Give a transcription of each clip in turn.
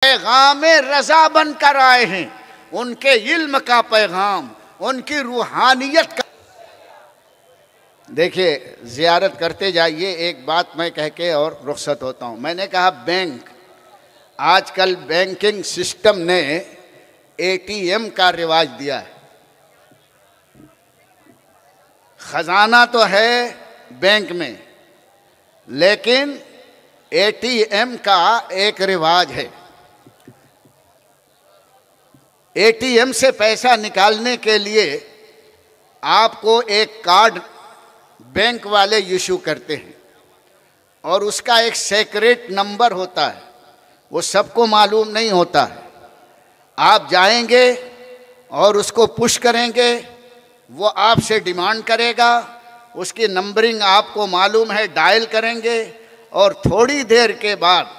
पैगाम रजा बनकर आए हैं, उनके इल्म का पैगाम, उनकी रूहानियत का। देखिए, जियारत करते जाइए। एक बात मैं कह के और रुखसत होता हूँ। मैंने कहा बैंक, आजकल बैंकिंग सिस्टम ने एटीएम का रिवाज दिया है। खजाना तो है बैंक में, लेकिन एटीएम का एक रिवाज है। एटीएम से पैसा निकालने के लिए आपको एक कार्ड बैंक वाले इशू करते हैं और उसका एक सीक्रेट नंबर होता है, वो सबको मालूम नहीं होता है। आप जाएंगे और उसको पुश करेंगे, वो आपसे डिमांड करेगा, उसकी नंबरिंग आपको मालूम है, डायल करेंगे और थोड़ी देर के बाद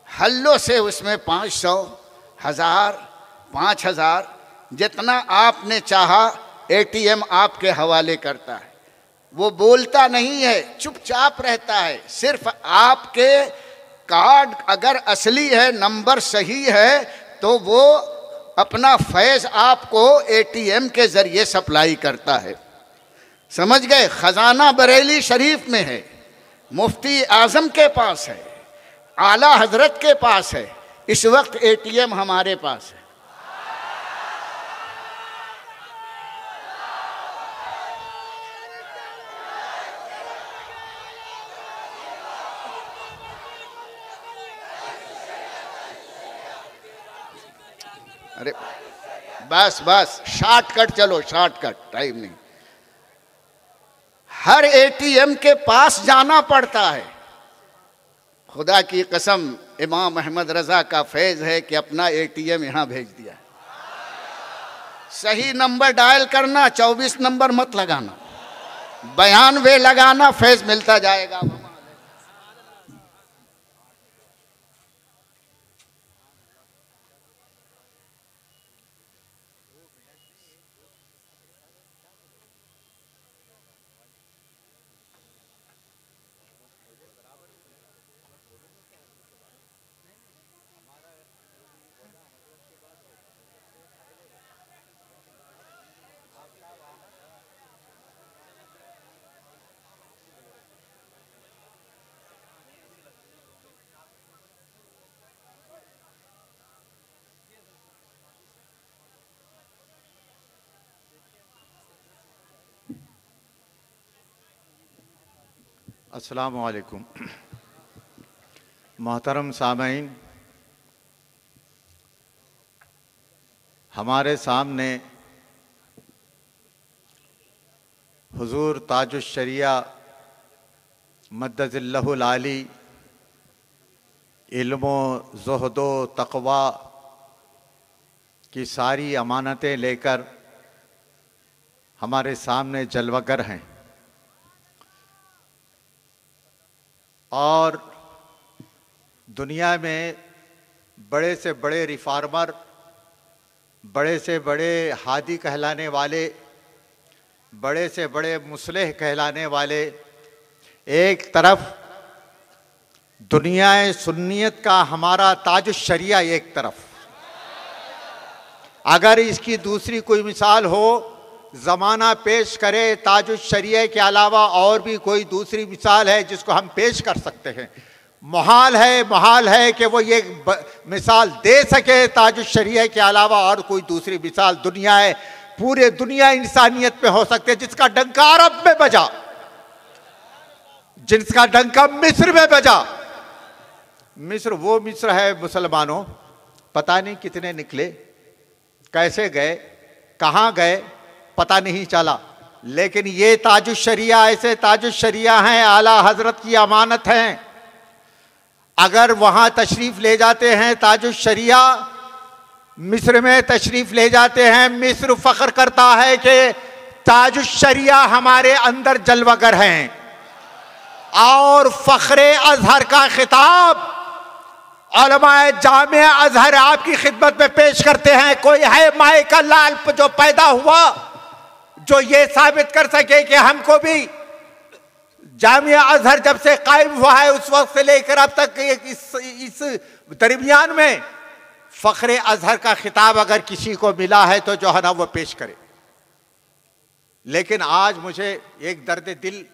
हल्लों से उसमें 500, 1000, 5000 जितना आपने चाहा एटीएम आपके हवाले करता है। वो बोलता नहीं है, चुपचाप रहता है। सिर्फ आपके कार्ड अगर असली है, नंबर सही है, तो वो अपना फैज़ आपको एटीएम के ज़रिए सप्लाई करता है। समझ गए? खजाना बरेली शरीफ में है, मुफ्ती आज़म के पास है, आला हजरत के पास है। इस वक्त एटीएम हमारे पास है। अरे बस बस, शॉर्टकट चलो, शॉर्टकट, टाइम नहीं। हर एटीएम के पास जाना पड़ता है। खुदा की कसम, इमाम अहमद रजा का फैज़ है कि अपना एटीएम यहां भेज दिया। सही नंबर डायल करना, 24 नंबर मत लगाना, 92 लगाना, फैज़ मिलता जाएगा। अस्सलामु अलैकुम। मोहतरम सामईन, हमारे सामने हुजूर ताजुश शरिया मद्दजिल्लहुल आली इल्मो ज़ुहदो तक़वा की सारी अमानतें लेकर हमारे सामने जलवागर हैं और दुनिया में बड़े से बड़े रिफार्मर, बड़े से बड़े हादी कहलाने वाले, बड़े से बड़े मुस्लिह कहलाने वाले एक तरफ, दुनिया सुन्नियत का हमारा ताजुश शरिया एक तरफ। अगर इसकी दूसरी कोई मिसाल हो, ज़माना पेश करे ताजुश शरिया के अलावा और भी कोई दूसरी मिसाल है जिसको हम पेश कर सकते हैं, मुहाल है कि वो ये मिसाल दे सके ताजुश शरिया के अलावा और कोई दूसरी मिसाल दुनिया है, पूरे दुनिया इंसानियत में हो सकते है जिसका डंका अरब में बजा, जिसका डंका मिस्र में बजा। मिस्र वो मिस्र है मुसलमानों, पता नहीं कितने निकले, कैसे गए, कहाँ गए, पता नहीं चला। लेकिन ये ताजुश शरिया ऐसे ताजुश शरिया हैं, आला हजरत की अमानत हैं। अगर वहां तशरीफ ले जाते हैं ताजुश शरिया, मिस्र में तशरीफ ले जाते हैं, मिस्र फख्र करता है कि ताजुश शरिया हमारे अंदर जलवागर हैं। और फख्रे अजहर का खिताब उलमाए जामिया अजहर आपकी खिदमत में पेश करते हैं। कोई है माए का लाल जो पैदा हुआ जो ये साबित कर सके कि हमको भी जामिया अजहर जब से कायम हुआ है उस वक्त से लेकर अब तक इस दरमियान में फख्रे अजहर का खिताब अगर किसी को मिला है तो जो है ना वो पेश करे। लेकिन आज मुझे एक दर्द दिल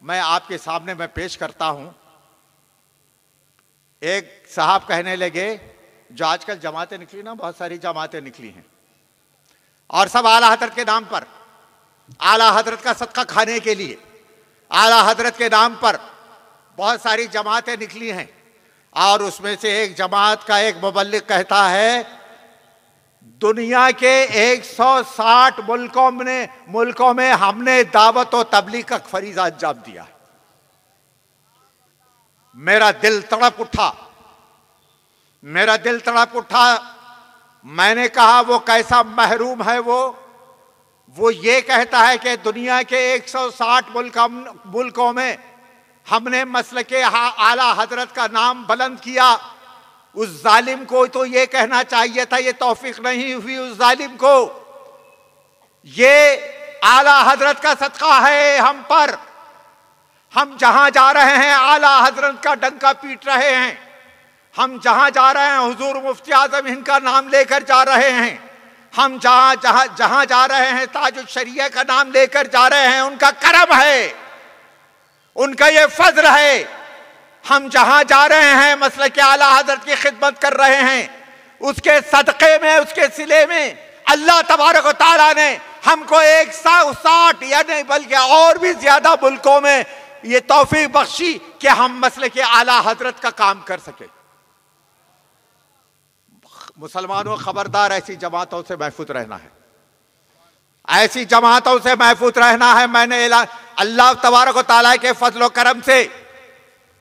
मैं आपके सामने मैं पेश करता हूं। एक साहब कहने लगे, जो आजकल जमातें निकली ना, बहुत सारी जमातें निकली हैं और सब आला हजरत के नाम पर, आला हजरत का सदका खाने के लिए आला हजरत के नाम पर बहुत सारी जमातें निकली हैं। और उसमें से एक जमात का एक मुबल्लिग कहता है, दुनिया के 160 मुल्कों में हमने दावत और तबलीग का फरीज़ा अंजाम दिया। मेरा दिल तड़प उठा। मैंने कहा वो कैसा महरूम है वो ये कहता है कि दुनिया के 160 मुल्कों में हमने मसलके आला हजरत का नाम बुलंद किया। उस जालिम को तो ये कहना चाहिए था, ये तौफीक नहीं हुई उस जालिम को। ये आला हजरत का सदका है हम पर। हम जहां जा रहे हैं आला हजरत का डंका पीट रहे हैं। हम जहां जा रहे हैं हुजूर मुफ्ती आजम हिंद का नाम लेकर जा रहे हैं। हम जहां जा रहे हैं ताजुल शरिया का नाम लेकर जा रहे हैं। उनका करम है, उनका ये फजल है। हम जहां जा रहे हैं मसलके आला हजरत की खिदमत कर रहे हैं। उसके सदक़े में, उसके सिले में अल्लाह तबारक व तआला ने हमको 160 या नहीं बल्कि और भी ज्यादा मुल्कों में ये तौफीक बख्शी कि हम मसलके आला हजरत का काम कर सके। मुसलमानों, खबरदार, ऐसी जमातों से महफूज रहना है, ऐसी जमातों से महफूज रहना है। मैंने अल्लाह तबारक व तआला के फजल व करम से,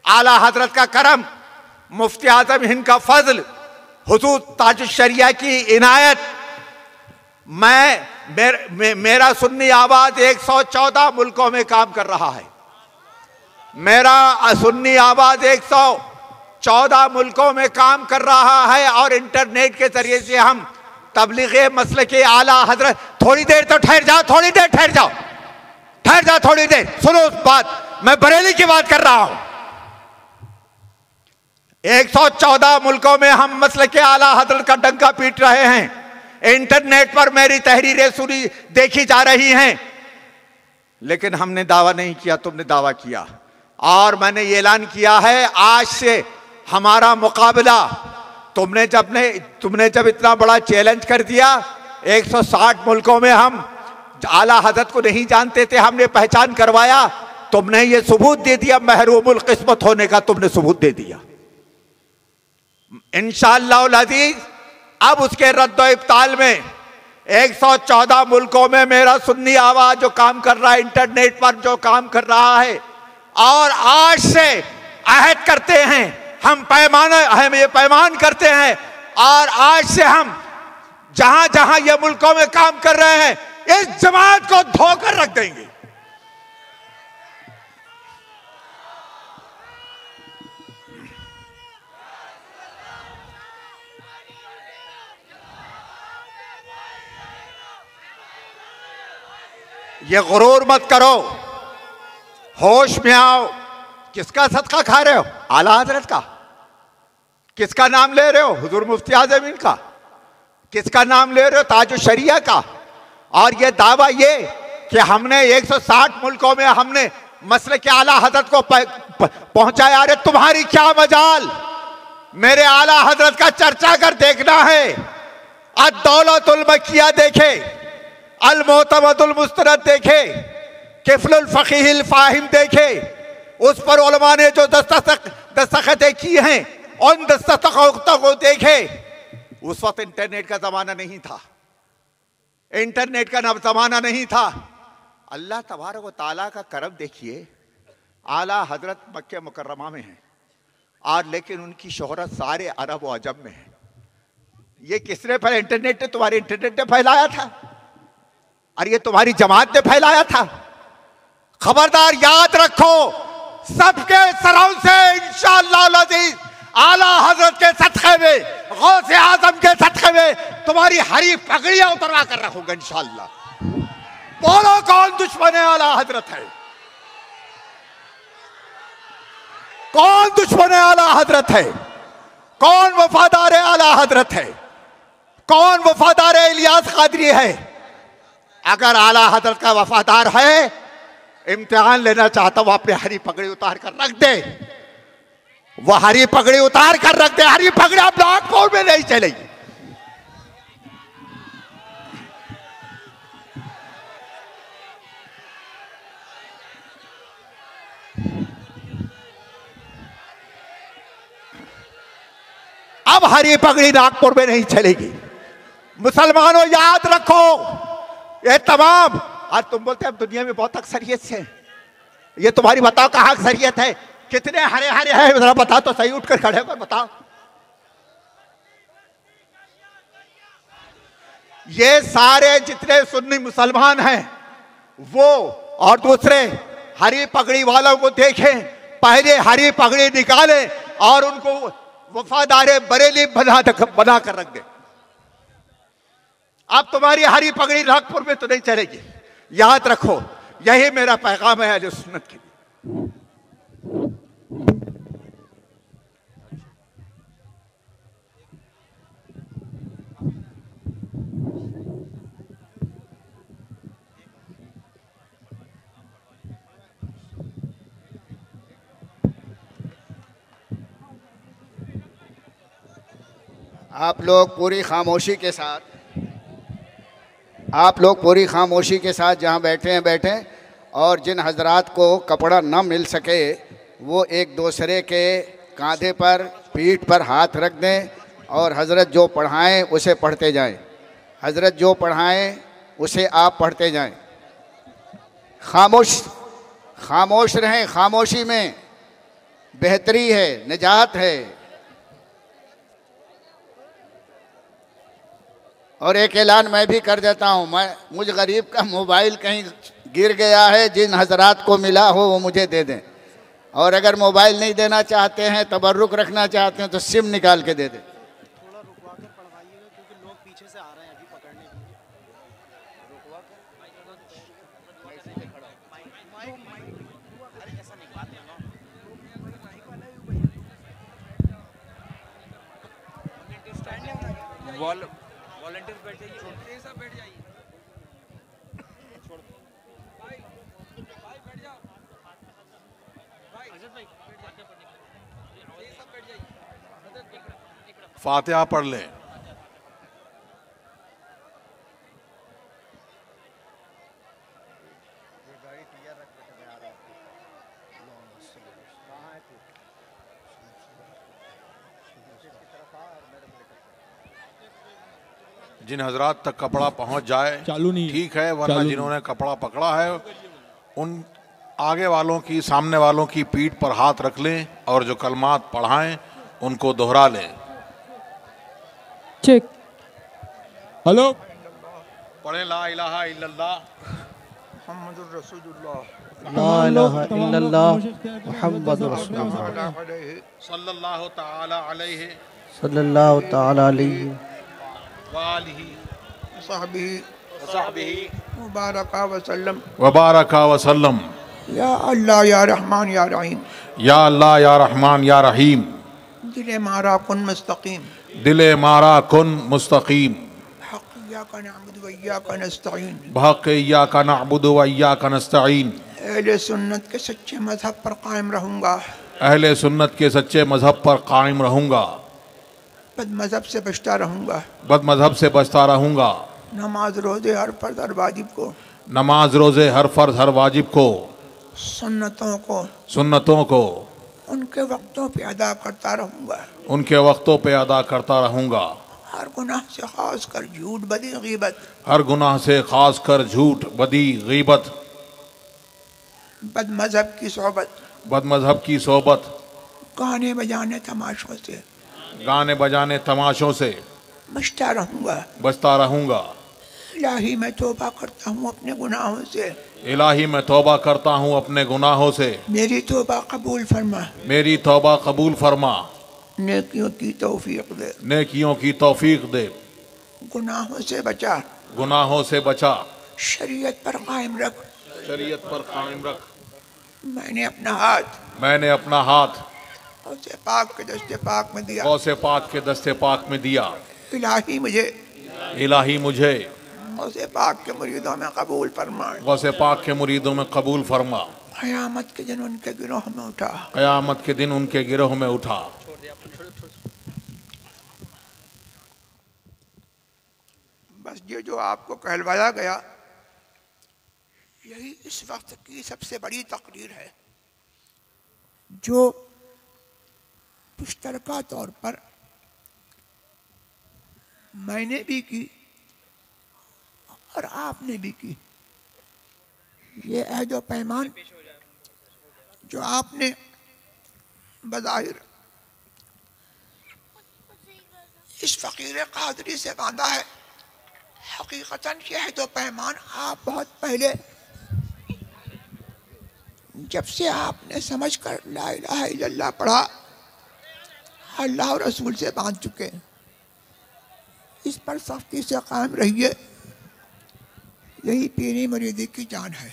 आला हजरत का करम, मुफ्ती आजम हिंद का फजल, हुजूर ताजुल शरिया की इनायत, मेरा सुन्नी आवाज 114 मुल्कों में काम कर रहा है। मेरा सुन्नी आवाज 114 मुल्कों में काम कर रहा है और इंटरनेट के जरिए से हम तबलीगे मसलके आला हजरत। थोड़ी देर तो ठहर जाओ, थोड़ी देर ठहर जाओ, थोड़ी देर सुनो उस बात। मैं बरेली की बात कर रहा हूं। 114 मुल्कों में हम मसलके आला हजरत का डंका पीट रहे हैं। इंटरनेट पर मेरी तहरीरें सुनी देखी जा रही हैं। लेकिन हमने दावा नहीं किया, तुमने दावा किया। और मैंने ये ऐलान किया है, आज से हमारा मुकाबला, तुमने जब इतना बड़ा चैलेंज कर दिया, 160 मुल्कों में हम आला हजरत को नहीं जानते थे, हमने पहचान करवाया, तुमने ये सबूत दे दिया, महरूमुल किस्मत होने का तुमने सबूत दे दिया। इंशाअल्लाह अज़ीज अब उसके रद्द इब्ताल में 114 मुल्कों में मेरा सुन्नी आवाज जो काम कर रहा है, इंटरनेट पर जो काम कर रहा है, और आज से अहद करते हैं, हम ये पैमान करते हैं, और आज से हम जहां जहां ये मुल्कों में काम कर रहे हैं, इस जमात को धोकर रख देंगे। ये गुरूर मत करो, होश में आओ। किसका सदका खा रहे हो? आला हजरत का। किसका नाम ले रहे हो? हुजूर मुफ्ती आजम हिंद का। किसका नाम ले रहे हो? ताजुल शरिया का। और ये दावा ये कि हमने 160 मुल्कों में हमने मसले के आला हजरत को पहुंचाया। अरे तुम्हारी क्या मजाल, मेरे आला हजरत का चर्चा कर देखना है। अद-दौलतुल मक्किया देखे, अल-मुअतमदुल मुस्तनद देखे, किफलुल फकीहिल फाहिम देखे, उस पर उलमा ने जो दस्तखतें की हैं उन दस्तखतों को देखे। उस वक्त इंटरनेट का जमाना नहीं था, इंटरनेट का जमाना नहीं था। अल्लाह तबारक व तआला का करम देखिए, आला हजरत मक्के मुकर्रमा में है, और लेकिन उनकी शोहरत सारे अरब व अजम में है। ये किसने फैलाया? इंटरनेट ने, तुम्हारे इंटरनेट ने फैलाया था, और ये तुम्हारी जमात ने फैलाया था। खबरदार, याद रखो, सबके सरों से इंशाअल्लाह अज़ीज आला हजरत के सदक़े में, गौसे आजम के सदक़े में तुम्हारी हरी पगड़ियां उतरवा कर रखूंगा इंशाअल्लाह। बोलो, कौन दुश्मन आला हजरत है? कौन दुश्मन आला हजरत है? कौन वफादार आला हजरत है? कौन वफादार इलियास कादरी है? अगर आला हजरत का वफादार है, इम्तिहान लेना चाहता हूं, अपनी हरी पगड़ी उतार कर रख दे। वह हरी पगड़ी उतार कर रख दे। हरी पगड़ी अब नागपुर में नहीं चलेगी। अब हरी पगड़ी नागपुर में नहीं चलेगी। मुसलमानों याद रखो, ये तमाम, आज तुम बोलते हैं दुनिया में बहुत अक्सरियत से, ये तुम्हारी बताओ कहां अक्सरियत है? कितने हरे हरे हैं जरा बताओ तो सही, उठकर खड़े होकर बताओ। ये सारे जितने सुन्नी मुसलमान हैं वो और दूसरे हरी पगड़ी वालों को देखें, पहले हरी पगड़ी निकाले और उनको वफादार बरेली बना कर रख दे। अब तुम्हारी हरी पगड़ी नागपुर में तो नहीं चलेगी, याद रखो। यही मेरा पैगाम है अहले सुन्नत के लिए। आप लोग पूरी खामोशी के साथ जहाँ बैठे हैं बैठें, और जिन हजरात को कपड़ा न मिल सके वो एक दूसरे के कांधे पर, पीठ पर हाथ रख दें और हजरत जो पढ़ाएं उसे पढ़ते जाएं। हजरत जो पढ़ाएं उसे आप पढ़ते जाएं। खामोश रहें। खामोशी में बेहतरी है, निजात है। और एक ऐलान मैं भी कर देता हूँ, मुझ गरीब का मोबाइल कहीं गिर गया है, जिन हजरात को मिला हो वो मुझे दे दें। और अगर मोबाइल नहीं देना चाहते हैं, तबर्रुक रखना चाहते हैं, तो सिम निकाल के दे दें। थोड़ा रुकवा कर पढ़वाइएगा क्योंकि लोग पीछे से आ रहे हैं अभी पकड़ने के लिए। रुकवा कर ऐसा निकलवाते हैं ना। वॉलंटियर बैठ जाइए, सब बैठ जाइए। फातिहा पढ़ लें। जिन हजरात तक कपड़ा पहुंच जाए ठीक है, वरना जिन्होंने कपड़ा पकड़ा है उन आगे वालों की, सामने वालों की पीठ पर हाथ रख लें और जो कलमात पढ़ाएं उनको दोहरा लें। चेक। हेलो, पढ़े ला इलाहा इल्लल्लाह मुहम्मदुर रसूलुल्लाह, ला इलाहा इल्लल्लाह मुहम्मदुर रसूलुल्लाह सल्लल्लाहु ताला अलैहि सल्लल्लाहु ताला अलैहि वालिही वसहबिही मुबारका वसल्लम। वबारका वसल्लम। या अल्लाह या रहमान या रहीम, या अल्लाह या रहमान या रहीम, दिले मारा कुन मुस्तकीम, दिले मारा कुन मुस्तकीम, हक़ नअबुदु व इय्याका नस्तईन, बहक़ इय्याका नअबुदु व इय्याका नस्तईन। अहले सुन्नत के सच्चे मजहब पर कायम रहूँगा, अहले सुन्नत के सच्चे मजहब पर कायम रहूँगा, बद मजहब से बचता रहूँगा, बद मजहब से बचता रहूँगा। नमाज रोज़े हर फर्ज हर वाजिब को, नमाज रोज़े हर फर्ज हर वाजिब को, सुन्नतों को उनके वक्तों पे अदा करता रहूँगा, उनके वक्तों पे अदा करता रहूँगा। हर गुनाह से खास कर झूठ बदी गीबत, हर गुनाह से खास कर झूठ बदी गीबत, बद मजहब की सोबत, बद मजहब की सोबत, गाने बजाने तमाशों से, गाने बजाने तमाशों से बचता रहूँगा। बचता रहूँगा। इलाही मैं तौबा करता हूँ अपने गुनाहों से, इलाही मैं तौबा करता हूँ अपने गुनाहों से, मेरी तौबा कबूल फरमा, मेरी तौबा कबूल फरमा, नेकियों की तौफीक दे, नेकियों की तौफीक दे, गुनाहों से बचा, गुनाहों से बचा, शरीयत पर कायम रख, शरीयत पर कायम रख। मैंने अपना हाथ गौसे पाक के दस्ते पाक में दिया, गौसे पाक के दस्ते पाक में दिया। इलाही मुझे गौसे पाक के मुरीदों में कबूल फरमा, गौसे पाक के मुरीदों में कबूल फरमा। क़यामत के दिन उनके गिरोह में उठा, क़यामत के दिन उनके गिरोह में उठा। बस ये जो आपको कहलवाया गया, यही इस वक्त की सबसे बड़ी तकरीर है, जो मुश्तरका तौर पर मैंने भी की और आपने भी की। ये अहद व पैमान जो आपने बज़ाहिर इस फ़कीर क़ादरी से बांधा है, हकीकतन ये अहद व पैमान आप बहुत पहले, जब से आपने समझ कर ला इलाहा इल्लल्लाह पढ़ा, अल्लाह और रसूल से बांध चुके हैं। इस पर सख्ती से कायम रहिए, यही पीरी मुरीदी की जान है।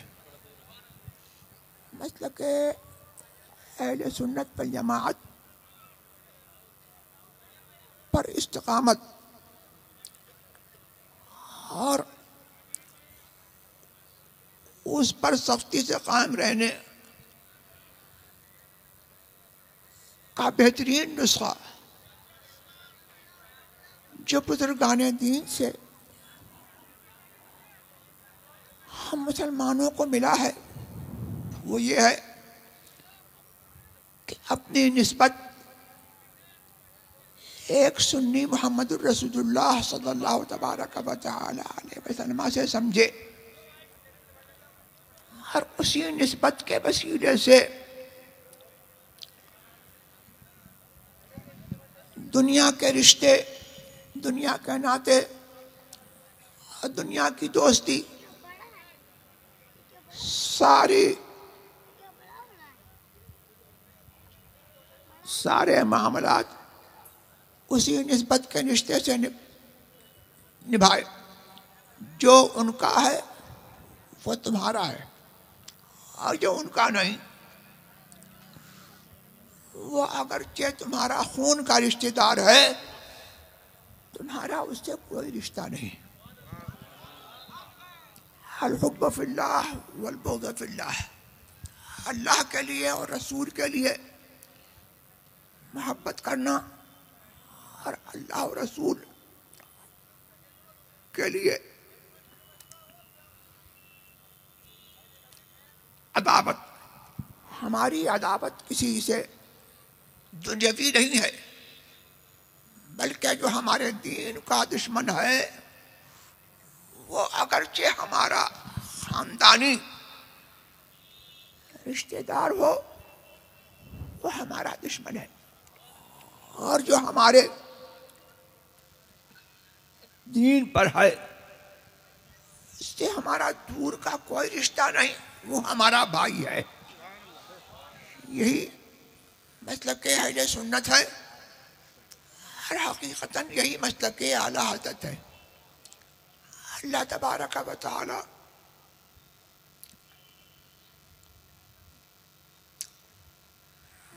मसलक अहले सुन्नत वल जमाअत पर इस्तिकामत और उस पर सख्ती से कायम रहने का बेहतरीन नुस्खा जो बुजुर्गाने दीन से हम मुसलमानों को मिला है, वो ये है कि अपनी निस्बत एक सुन्नी मुहम्मदुर रसूलुल्लाह सल्लल्लाहु तबारक व तआला अलैहि वसल्लम से समझे और उसी निस्बत के वसीले से दुनिया के रिश्ते, दुनिया के नाते और दुनिया की दोस्ती सारे मामलात उसी निस्बत के रिश्ते से निभाए। जो उनका है वो तुम्हारा है, और जो उनका नहीं वो अगरचे तुम्हारा खून का रिश्तेदार है, तुम्हारा उससे कोई रिश्ता नहीं। अल हुब्बु फिल्लाह वल बुग़्ज़ु फिल्लाह, अल्लाह के लिए और रसूल के लिए मोहब्बत करना और अल्लाह और रसूल के लिए अदावत। हमारी अदावत किसी से दुनियावी नहीं है, बल्कि जो हमारे दीन का दुश्मन है वो अगरचे हमारा खानदानी रिश्तेदार हो, वो हमारा दुश्मन है। और जो हमारे दीन पर है इससे हमारा दूर का कोई रिश्ता नहीं, वो हमारा भाई है। यही मसलक अहले सुन्नत है और हकीकतन यही मसलक आला हज़रत है। अल्लाह तबारक व तआला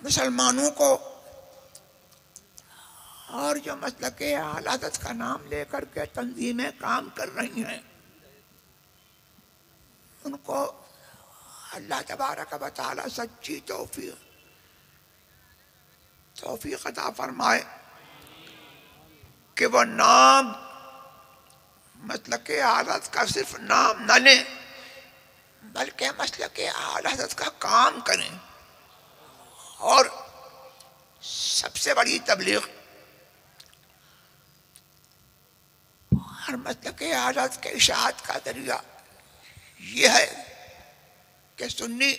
मुसलमानों को और जो मसलक आला हज़रत का नाम लेकर के तंजीमें काम कर रही हैं, उनको अल्लाह तबारक व तआला सच्ची तौफीक अता फरमाए कि वो नाम मसलक आला हज़रत का सिर्फ नाम न लें, बल्कि मसलक आला हज़रत का काम करें। और सबसे बड़ी तबलीग और मसलक आला हज़रत के इशाअत का जरिया ये है कि सुन्नी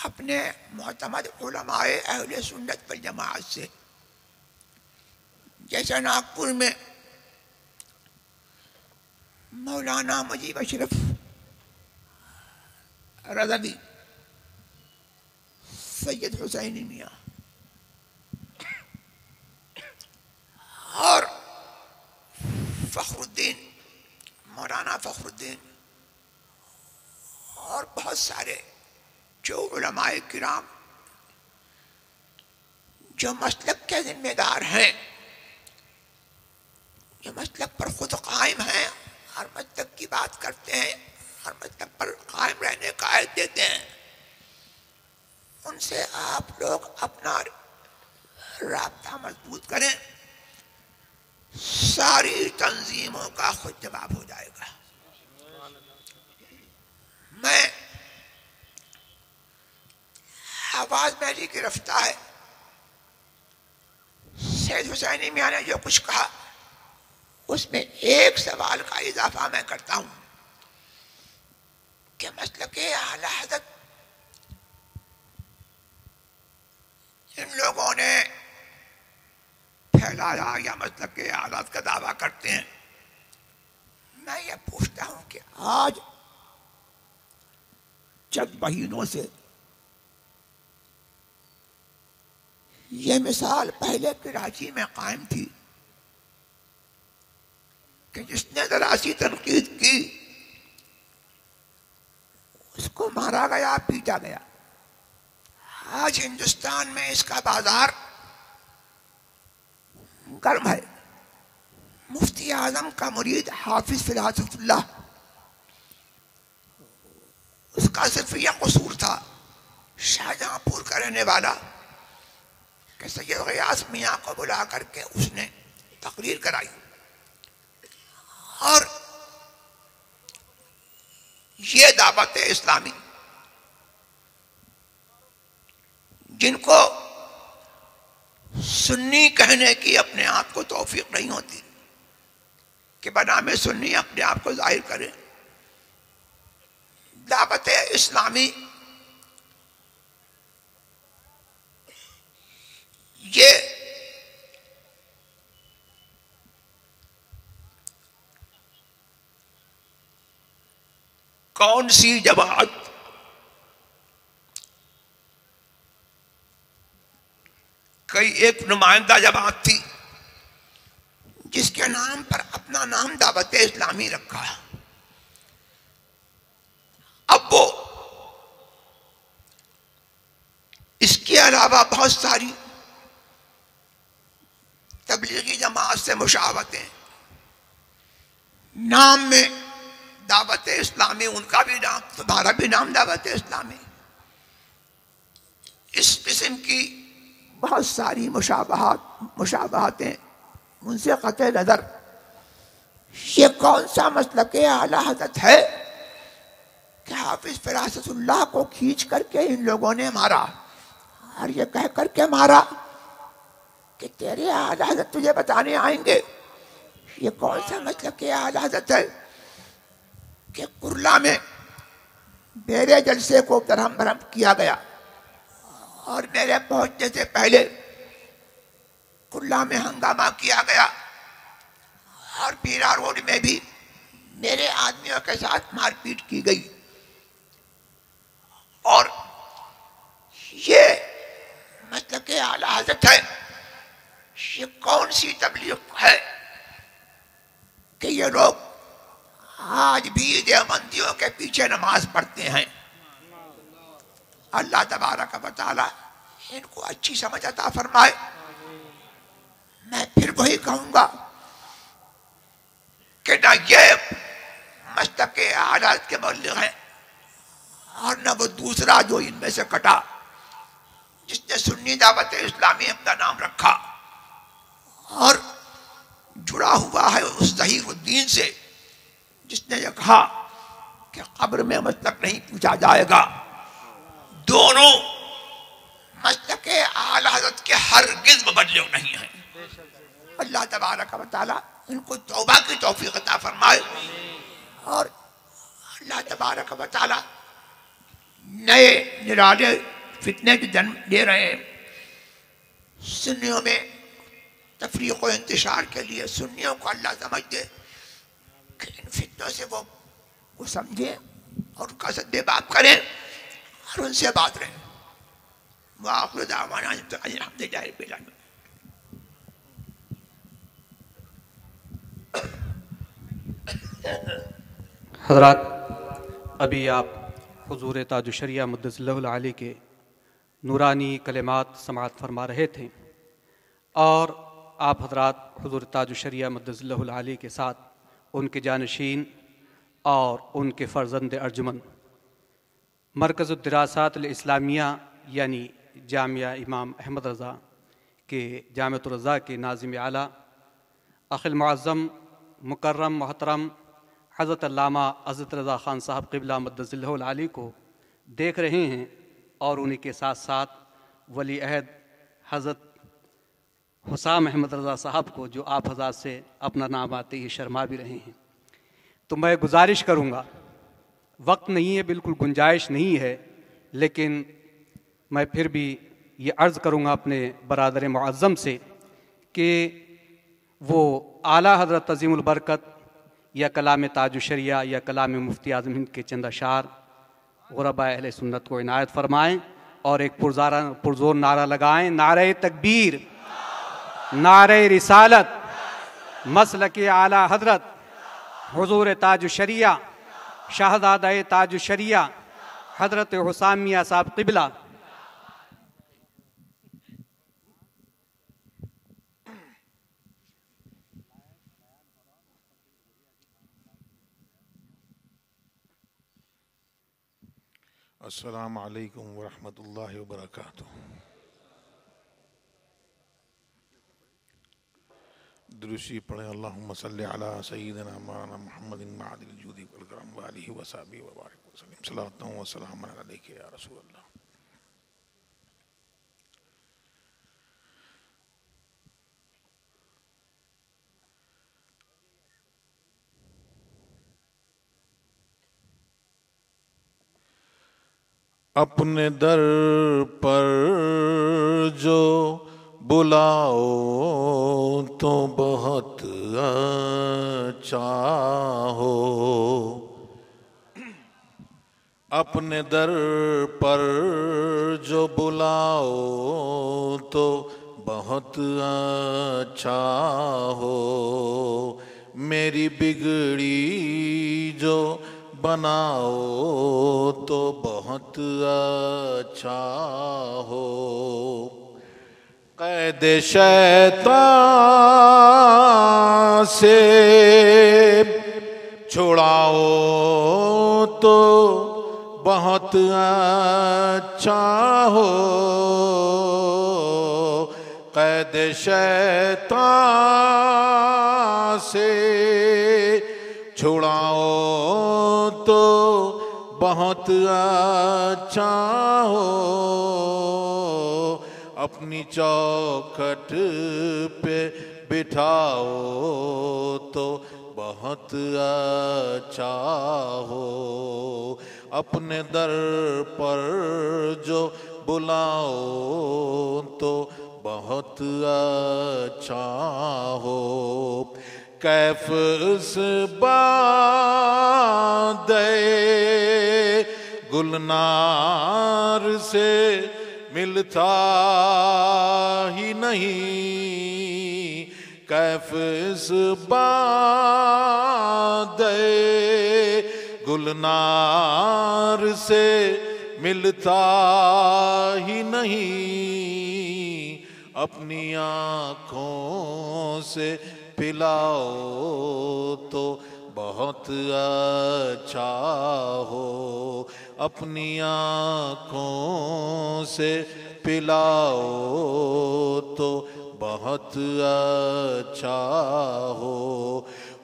अपने मोहतमद उलमाए अहले सुन्नत वल जमाअत से, जैसे नागपुर में मौलाना मुजीब अशरफ रज़वी, सैयद हुसैनी मियाँ और फ़खरुद्दीन, मौलाना फ़खरुद्दीन और बहुत सारे जो उलमाए किराम जो मसलक के जिम्मेदार हैं, जो मसलक पर खुद कायम हैं और मसलक की बात करते हैं और मसलक पर कायम रहने का आयत देते हैं, उनसे आप लोग अपना राब्ता मजबूत करें। सारी तंजीमों का खुद जवाब हो जाएगा। मैं आवाज मेरी गिरफ्तार है। सैयद हुसैनी मियां ने जो कुछ कहा उसमें एक सवाल का इजाफा मैं करता हूं कि मसलके आला हज़रत इन लोगों ने फैलाया या मसलके आलात का दावा करते हैं। मैं ये पूछता हूं कि आज चंद महीनों से ये मिसाल पहले कराची में कायम थी कि जिसने जरा सी तनकीद की उसको मारा गया, पीटा गया। आज हिंदुस्तान में इसका बाजार गर्म है। मुफ्ती आजम का मुरीद हाफिज फिरासतुल्लाह, उसका सिर्फ यह कसूर था, शाहजहांपुर का रहने वाला, कि सैयद गयास मियां को बुला करके उसने तकरीर कराई और ये दावत इस्लामी जिनको सुन्नी कहने की अपने आप को तौफीक नहीं होती कि बनामे सुन्नी अपने आप को जाहिर करे, दावत इस्लामी ये कौन सी जमात कई एक नुमाइंदा जमात थी जिसके नाम पर अपना नाम दावत इस्लामी रखा। अब वो इसके अलावा बहुत सारी तबलीगी जमात से मुशावरतें, नाम में दावत इस्लामी, उनका भी नाम, तुम्हारा भी नाम दावत इस्लामी, इस किस्म की बहुत सारी मुशाबहतें उनसे कतई नजर। ये कौन सा मसलक आला हज़रत है कि हाफिज फिरासतुल्लाह को खींच करके इन लोगों ने मारा और ये कह करके मारा कि तेरे आला हज़रत तुझे बताने आएंगे। ये कौन सा मसलक आला हज़रत है कि कुर्ला में मेरे जलसे को धर्म भरम किया गया और मेरे पहुंचने से पहले कुर्ला में हंगामा किया गया और पीरा रोड में भी मेरे आदमियों के साथ मारपीट की गई। और ये मतलब के आला हज़रत है, ये कौन सी तबलीग है कि ये लोग आज भी देवबंदियों के पीछे नमाज पढ़ते हैं। अल्लाह तबारक व तआला इनको अच्छी समझ अता फरमाए। मैं फिर वही कहूंगा कि ना ये मस्तक के आलात के मुबल्लिग हैं और ना वो दूसरा जो इनमें से कटा जिसने सुन्नी दावत इस्लामी अपना नाम रखा और जुड़ा हुआ है उस ज़हीरुद्दीन से जिसने ये कहा कि कब्र में मस्तक नहीं पूछा जाएगा। दोनों मस्तक के आला हज़रत के हरगिज़ मुबल्लिग नहीं है। अल्लाह तबारक व तआला इनको तौबा की तौफीक अता फरमाए और अल्लाह तबारक व तआला नए निराले फितने के जन्म दे रहे हैं। सुन्नियों में तफरीक व इंतशार के लिए सुन्नियों को अल्लाह समझ दे कि इन फितनों से वो समझे और उनका सद्देबाब करें और उनसे बात रहें। वाखिर दावाना अल्हम्दुलिल्लाह रब्बिल आलमीन। हज़रात, अभी आप हुज़ूर ताजुश शरिया मुद्दस्सलहुल आली के नूरानी कलिमात समाअत फरमा रहे थे। और आप हजरात हुज़ूर ताजुश्शरिया मद्दज़िल्लहुल आली के साथ उनके जानशीन और उनके फ़र्ज़ंद अर्जुमन मरकज़ुद्दिरासात इस्लामिया यानी जामिया इमाम अहमद रज़ा के जामिअतुर रज़ा के नाज़िम आला अखिल मुअज़्ज़म मुकर्रम मोहतरम हज़रत अल्लामा हज़रत रज़ा ख़ान साहब क़िबला मद्दज़िल्लहुल आली को देख रहे हैं और उन्हीं के साथ साथ वली अहद हज़रत हुसाम अहमद रज़ा साहब को, जो आप हज़रात से अपना नाम आते ही शर्मा भी रहे हैं। तो मैं गुजारिश करूँगा, वक्त नहीं है, बिल्कुल गुंजाइश नहीं है, लेकिन मैं फिर भी ये अर्ज़ करूँगा अपने बरादर मुअज़्ज़म से कि वो आला हज़रत अज़ीमुल बरकत या कलाम ताजुश्शरिया या कलाम मुफ्ती आज़म हिंद के चंद अशार ग़ुरबा अहले सुन्नत को इनायत फरमाएँ और एक पुरज़ोर नारा लगाएँ, नारे तकबीर, नारे रिसालत, मसलके आला हज़रत हुज़ूर ताजुश्शरिया शहज़ादा ताजुश्शरिया हज़रत हुसाम मियां साहब क़िबला। अस्सलामु अलैकुम वरहमतुल्लाहि वबरकातुहू। दुरूशी पढ़ें। अल्लाहुम्मा सल्लि अला सय्यिदिना मौलाना मुहम्मदिन मादिल जूदी वल करम व आलिहि व सहबिहि व बारिक व सल्लिम। सलातु व सलामुन अलैका या रसूल अल्लाह। अपने दर पर जो बुलाओ तो बहुत अच्छा हो, अपने दर पर जो बुलाओ तो बहुत अच्छा हो, मेरी बिगड़ी जो बनाओ तो बहुत अच्छा हो, कैद शैतान से छुड़ाओ तो बहुत अच्छा हो, कैद शैतान से छुड़ाओ तो बहुत अच्छा हो, अपनी चौखट पे बिठाओ तो बहुत अच्छा हो, अपने दर पर जो बुलाओ तो बहुत अच्छा हो, कैफ इस बादे गुलनार से मिलता ही नहीं, कैफ इस बादे गुलनार से मिलता ही नहीं, अपनी आँखों से पिलाओ तो बहुत अच्छा हो, अपनी आँखों से पिलाओ तो बहुत अच्छा हो,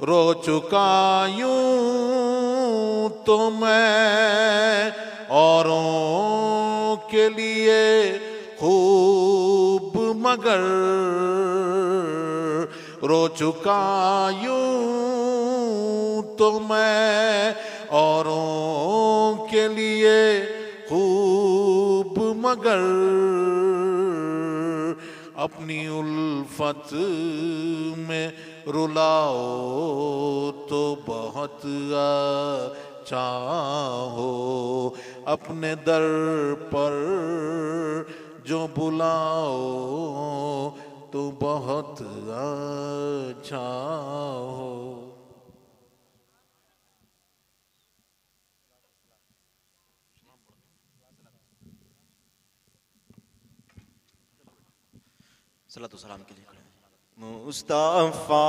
रो चुका यूं तो मैं औरों के लिए खूब, मगर रो चुका यूं तो मैं औरों के लिए खूब, मगर अपनी उल्फत में रुलाओ तो बहुत अच्छा हो, अपने दर पर जो बुलाओ तो बहुत अच्छा हो। सलातो सलाम के लिए खड़े हैं। मुस्तफ़ा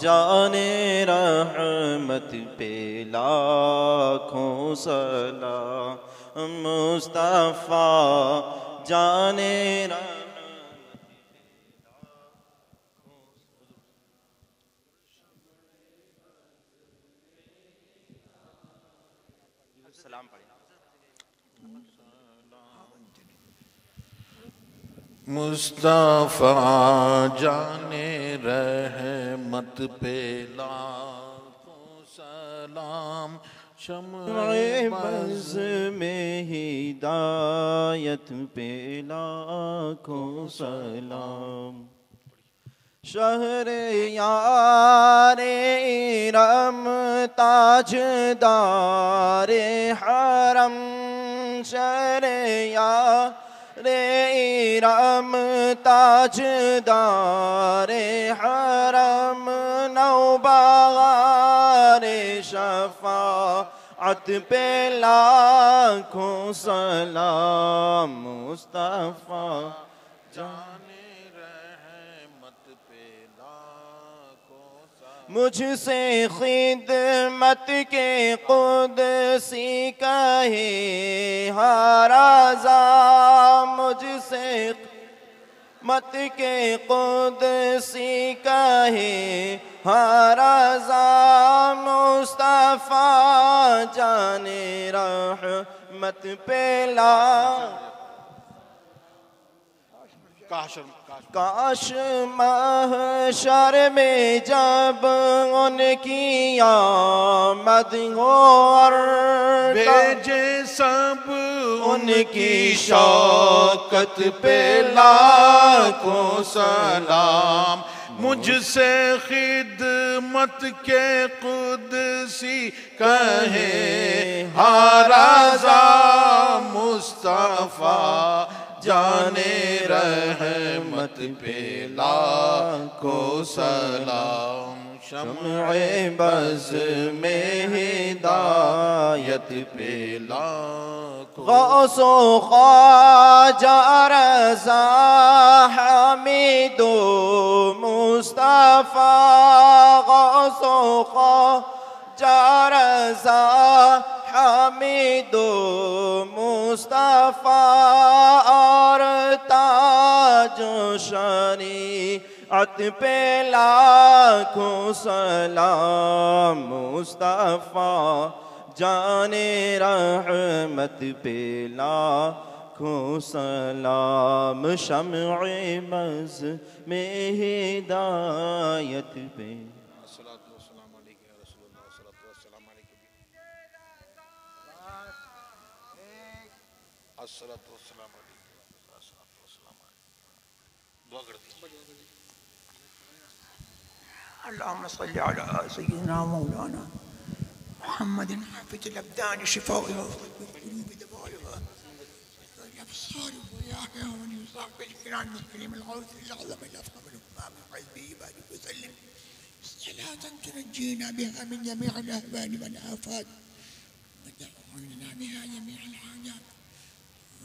जाने रहमत पे लाखों सलाम, मुस्तफ़ा जाने मुस्तफा जाने रहमत पे लाखों सलाम, शम्ए बज़ में हिदायत पे लाखों सलाम। शहर यारे इरम ताजदारे हरम, शहर यारे इरम ताजदारे हरम, नौबहारे शफाअत पे लाखों सलाम। मुस्तफा जाने रहमत पे लाखों सलाम, मुझसे खिदमत के कुदसी कहे हराजा, मुझसे मत के कुदसी कहे हराजा। मुस्तफा जाने रहमत पे काश महशर में जब उनकी आमद हो और भेजे सब उनकी शौकत पे लाखों सलाम। मुझसे खिदमत के कुदसी कहे हाराजा, मुस्तफा जाने रहमत पे लाखों सलाम। शम्ए बज़ में हिदायत पे लाखों, गौसो ख्वाजा रज़ा हमीदो मुस्तफा, गौसो ख्वाजा रज़ा हमीदो मुस्तफा, और ताजो शरीअत पे लाखों सलाम। मुस्तफा जाने रहमत पे लाखों सलाम। शम्ए बज़ में हिदायत पे अल्लाहुम्मा सल्लि अला सय्यिदिना मौलाना मुहम्मदिन हाफिज़िल अब्दान शिफ़ाइहा व क़ुलूबि दवाइहा व अबसार व याहिया व युसाफ़िल किराम मुस्लिमिल गौसिल आज़म अल-अफ़ख़र इमाम हज़बी बारिक व सल्लिम सलातन तुनज्जीना बिहा मिन जमीइल अहवाल वल आफ़ात व तग़फ़िरना बिहा जमीइल हाजात व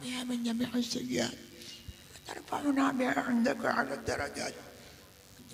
बिहा मिन जमीइस सय्यात व तरफ़अना बिहा इंदका अला दरजात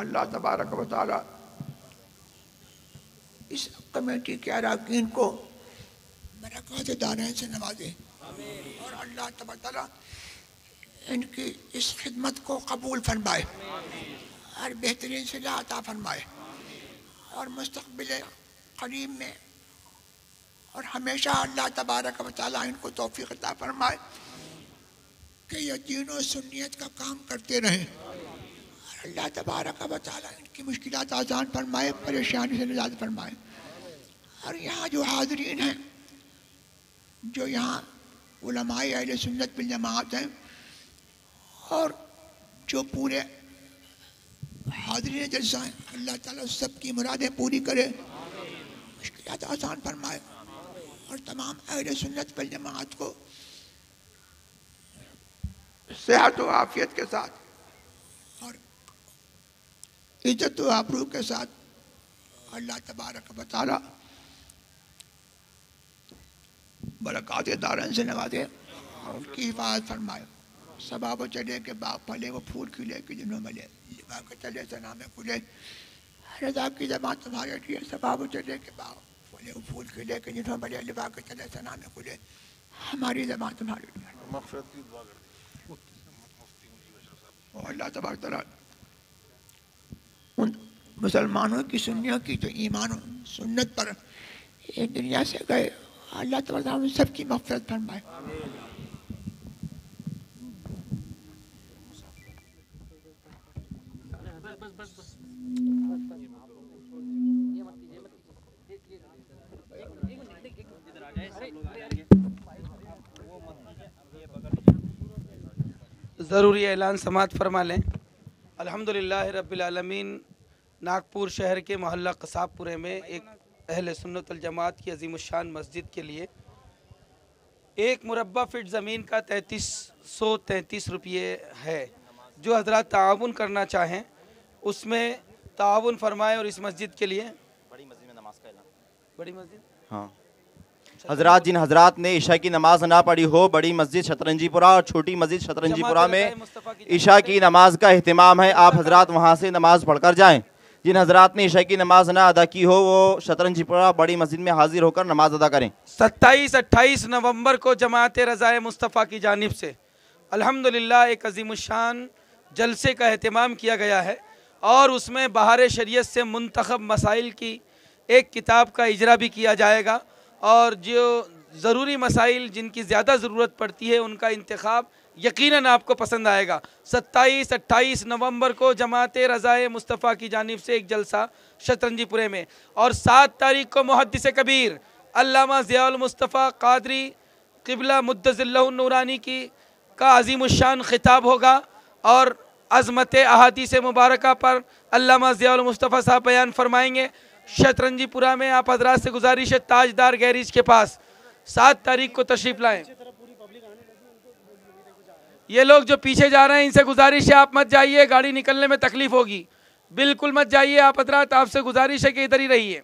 अल्लाह तबारक व तआला इस कमेटी के अरकान को बरकत दाने से नवाजे और अल्लाह तबारक इनकी इस खिदमत को कबूल फरमाए और बेहतरीन सलाह अता फरमाए और मुस्तक़बिल करीब में और हमेशा अल्लाह तबारक व तआला इनको तौफीक अता फरमाए कि ये दीन और सुन्नियत का काम करते रहें और अल्लाह तबारक व तआला इनकी मुश्किलात आसान फरमाए, परेशानी से निजात फरमाए। और यहाँ जो हाज़रीन हैं, जो यहाँ उलमाए अहले सुन्नत वल जमाअत हैं और जो पूरे हाज़रीन जलसा हैं, अल्लाह ताला सबकी मुरादें पूरी करे, मुश्किलात आसान फरमाए और तमाम अहले सुन्नत वल जमात को सेहत व आफियत के साथ और इज्जत व आबरू के साथ अल्लाह तबारक व तआला बरक़ात दारन से नवाजे और उनकी हिफाजत फरमाए। सबाब चले के बाग फले वो फूल खिले कि जिन्हों मिले, लिबा के चले सना में खुले, रज़ा की ज़बान तुम्हारे लिए। सबाब चले के बाग फले वो फूल खिले कि जिन्हों मिले, लिबा के चले सना में खुले, हमारी ज़बान तुम्हारे लिए। और अल्लाह तबारक तआला उन मुसलमानों की सुन्नियों की जो ईमान सुन्नत पर एक दुनिया से गए, अल्लाह तबारक तआला उन सबकी मग़फ़िरत फरमाए। ज़रूरी ऐलान समात फरमा लें। अल्हम्दुलिल्लाह रब्बिल आलमीन नागपुर शहर के मोहल्ला कसाबपुरे में एक अहले सुन्नत वल जमात की अज़ीमुश्शान मस्जिद के लिए 1 मुरब्बा फ़ीट ज़मीन का 3333 रुपये है। जो हज़रात ताआवुन करना चाहें उसमें ताआवुन फरमाएँ और इस मस्जिद के लिए बड़ी मस्जिद में नमाज का ऐलान। बड़ी मस्जिद, हाँ हजरात, जिन हजरात ने ईशा की नमाज ना पढ़ी हो, बड़ी मस्जिद शतरंजीपुरा और छोटी मस्जिद शतरंजीपुरा में ईशा की नमाज का अहतमाम है। आप हजरात वहाँ से नमाज पढ़कर जाएं। जिन हजरात ने ईशा की नमाज ना अदा की हो वो शतरंजीपुरा बड़ी मस्जिद में हाजिर होकर नमाज अदा करें। 27-28 नवंबर को जमात रज़ाए मुस्तफ़ा की जानिब से अल्हम्दुलिल्लाह एक अज़ीमुश्शान जलसे का अहतमाम किया गया है और उसमें बहार शरीयत से मुंतखब मसाइल की एक किताब का इजरा भी किया जाएगा और जो ज़रूरी मसाइल जिनकी ज़्यादा ज़रूरत पड़ती है उनका इंतखाब यकीनन आपको पसंद आएगा। 27-28 नवंबर को जमात रज़ाए मुस्तफ़ा की जानिब से एक जलसा शतरंजीपुरे में और 7 तारीख को मुहद्दिस कबीर अल्लामा ज़ियाउल मुस्तफ़ा क़ादरी क़िबला मुद्दज़िल्लहु नूरानी की का अज़ीमुश्शान ख़िताब होगा और अज़मत अहादीस मुबारका पर अल्लामा ज़ियाउल मुस्तफ़ा साहब बयान फरमाएंगे। शतरंजीपुरा में आप हजरात से गुजारिश है ताजदार गैरेज के पास 7 तारीख को तशरीफ़ लाएँ। ये लोग जो पीछे जा रहे हैं इनसे गुजारिश है आप मत जाइए, गाड़ी निकलने में तकलीफ़ होगी, बिल्कुल मत जाइए आप हजरात, आपसे गुजारिश है कि इधर ही रहिए।